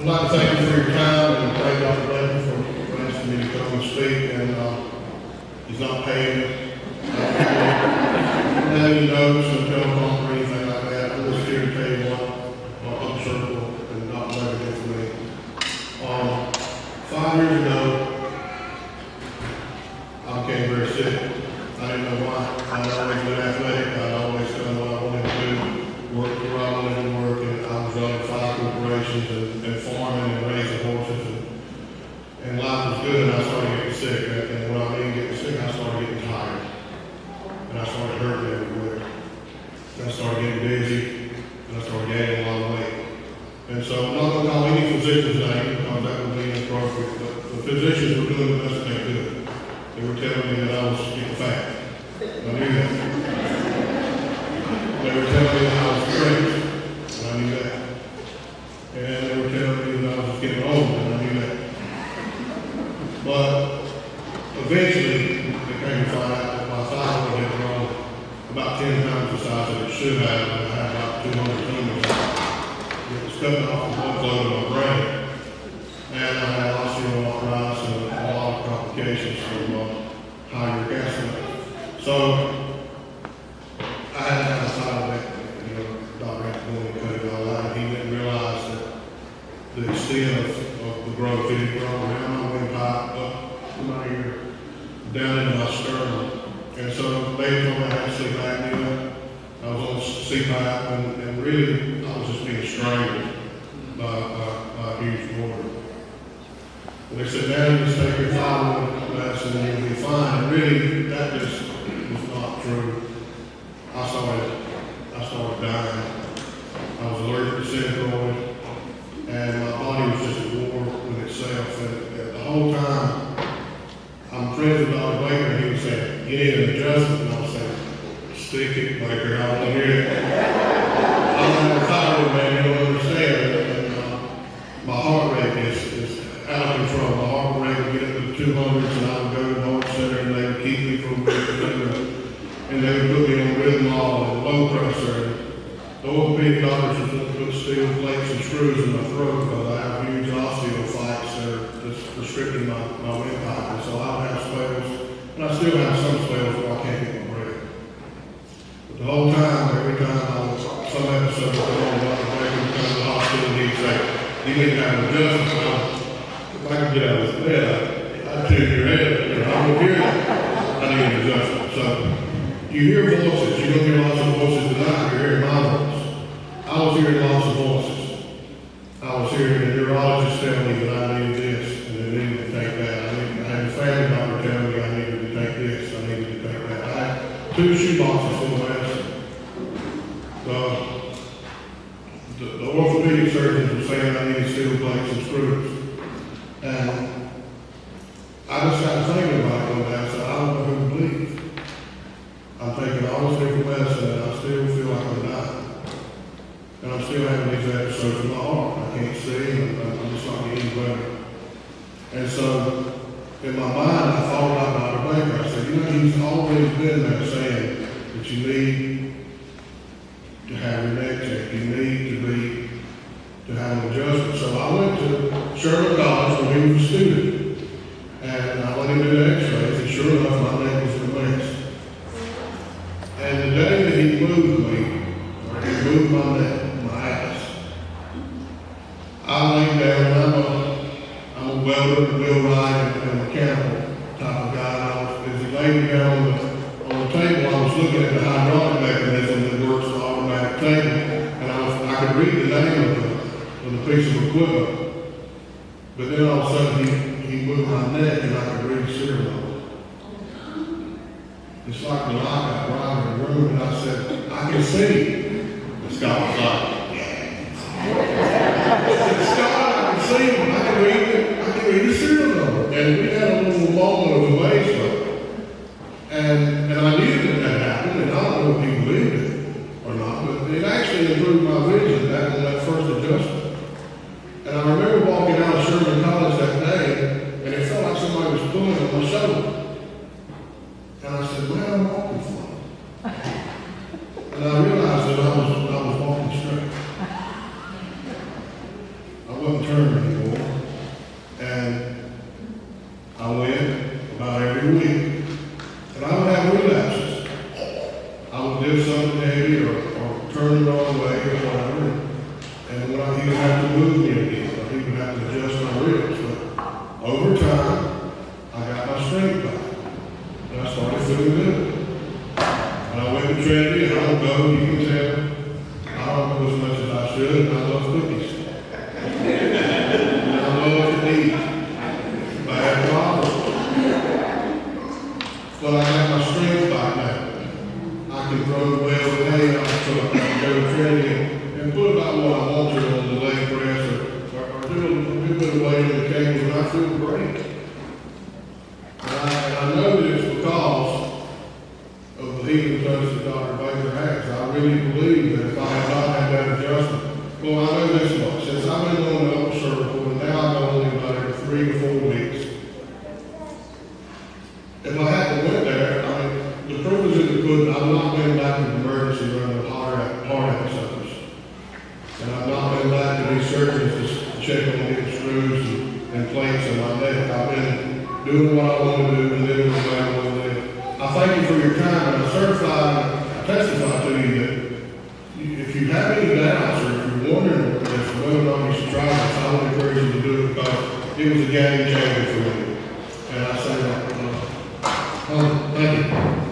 I'd like to thank you for your time and thank Dr. Blakey for asking me to come and speak, and he's not paying me. Any notes and telephone or anything like that. I'm just here to tell you what I'm Cervical and not Blakey did for me. 5 years ago, I became very sick. I didn't know why. I'd always been athletic. I'd always done what I wanted to do, work where I wanted to work, and I was running 5 corporations and farming and raising horses, and life was good, and I started getting sick. And when I mean getting sick, I started getting tired. And I started hurting everywhere. And I started getting dizzy, and I started gaining a lot of weight. And so I'm not going to call any physician's name because that would be inappropriate, but the physicians were doing the best they could. They were telling me that I was getting fat. I knew that. They were telling me that I was crazy, and I knew that. And they were telling me that I was just getting old, and I knew that. But eventually, they came to find out that my thyroid had grown about 10 times the size that it should have, and I had about 200 tumors. It was cutting off the blood flow to my brain. And I had osteoarthritis and a lot of complications from high uric acid. So I had to have a thyroid, Dr. Anthony cut it all out. He didn't realize that the extent of the growth, it had grown around my windpipe, up to my ear, down into my sternum. And so they told me I had sleep apnea. I was on CPAP, and really I was just being strangled by a huge board. And they said, "Now you just take your thyroid medicine and you'll be fine." And really, that just was not true. I started dying. I was allergic to Synthroid, and my body was just at war with itself. And the whole time, I'm friends with Dr. Baker, and he was saying, "You need an adjustment," and I was saying, "Stick it, Baker, I want to hear it." I'm not a thyroid man, you don't understand. And my heart rate is out of control. My heart rate would get up to the 200s, and I would go to the heart center, and they would keep me from breathing. And they would put me on rhythm and low pressure. The orthopedic doctors would just put steel plates and screws in my throat because I have huge osteophytes that are just restricting my windpipe. And so I would have spells, and I still have some spells where I can't get my breath. But the whole time, every time I was some episode of Dr. Baker would come to the hospital, and he'd say, "You need to have an adjustment." If I could get out of this bed, I'd tune your head. I would hear that. I need an adjustment. So you hear voices. You're going to hear lots of voices tonight. You're hearing my voice. I was hearing lots of voices. I was hearing the neurologist tell me that I needed this and I needed to take that. I had a family doctor tell me I needed to take this, I needed to take that. I had 2 shoeboxes full of medicine. The orthopedic surgeons were saying I needed steel plates and screws. And I just got to thinking about it one day. I said, I don't know who to believe. I'm taking all this different medicine and I still feel like I'm dying. And I'm still having these episodes in my heart. I can't see, and I'm just not getting better. And so, in my mind, I thought about Dr. Baker. I said, he's always been there saying that you need to have your neck checked. You need to have an adjustment. So I went to Sherman College when he was a student. And I let him do the x-rays, and sure enough, my neck was in a mess. And the day that he moved me, or he moved my neck, my ass, I laid down, and I'm a welder, wheelwright, and mechanical type of guy. As he laid me down on the table, I was looking at the hydraulic mechanism that works the automatic table, and I could read the name of the piece of equipment. But then all of a sudden, he moved my neck, and I could read the serial number. It's like the light got right in the room, and I said, "I can see." And Scott was like, "Yeah." I said, "Scott, I can see him. I can read the serial number." And we had a little moment of amazement. And I knew that happened, and I don't know if he believed it or not, but it actually improved my vision back on that first adjustment. And I remember walking out of Sherman College that day, and it felt like somebody was pulling on my shoulder. And I said, "Man, I'm walking funny." And I realized that I was walking straight. wasn't turning anymore. And I went about every week. And I would have relapses. I would do something heavy or turn the wrong way or whatever. And when he would have to move me again, or he would have to adjust my ribs. But over time, I got my strength back. And I started feeling good. And I went to Trinity, and I don't go, you can tell. I don't go as much as I should, and I love cookies. And I love to eat. I had problems. But I have my strength back now. I can throw the well with hay off, so I can go to Trinity and put about what I want to on the leg press or do a good bit of weight on the cables, and I feel great. And I know this because of the healing touch that Dr. Baker has. I really believe that if I had not had that adjustment, well, I know this much. Since I've been going to upper cervical, and now I go only about every 3 to 4 weeks. If I hadn't went there, I mean, the proof is in the pudding. I've not been back to the emergency room with heart episodes. And I've not been back to these surgeons to check on getting screws and plates in my neck. I've been doing what I want to do and living the way I want to live. I thank you for your time, and I testify to you that if you have any doubts or if you're wondering whether or not you should try this, I would encourage you to do it because it was a game changer for me. And I say that. Thank you.